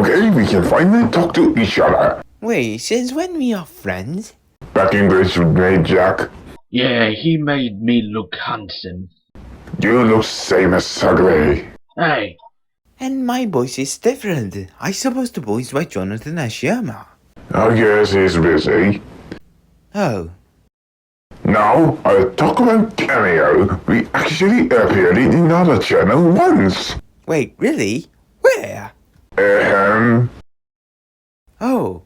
Okay, we can finally talk to each other. Wait, since when we are friends? Back English with me, Jack. Yeah, he made me look handsome. You look same as ugly. Hey, And my voice is different. I supposed to voice by Jonathan Ashiyama. I guess he's busy. Oh, Now, I'll talk about Cameo. We actually appeared in another channel once. wait, really? Where? Oh,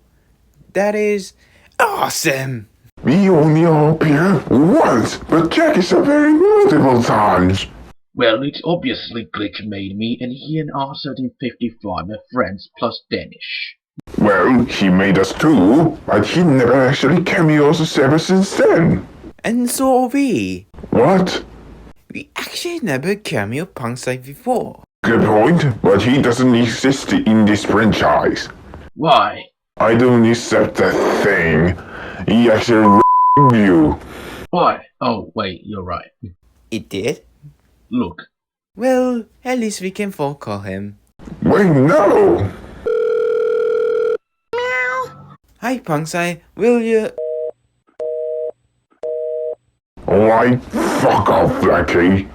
that is awesome! We only appear once, but Jack is appearing multiple times. well, it's obviously Glitch made me, and he and R1355 are friends plus Danish. Well, he made us too, but he never actually cameos us ever since then. And so are we. What? We actually never cameo Punkside before. Good point, but he doesn't exist in this franchise. Why? I don't accept that thing. He actually you. Why? Oh, wait, you're right. It did? Look. Well, at least we can phone call him. Wait, no! Hi Punkside, will you... Alright, fuck off, Blackie.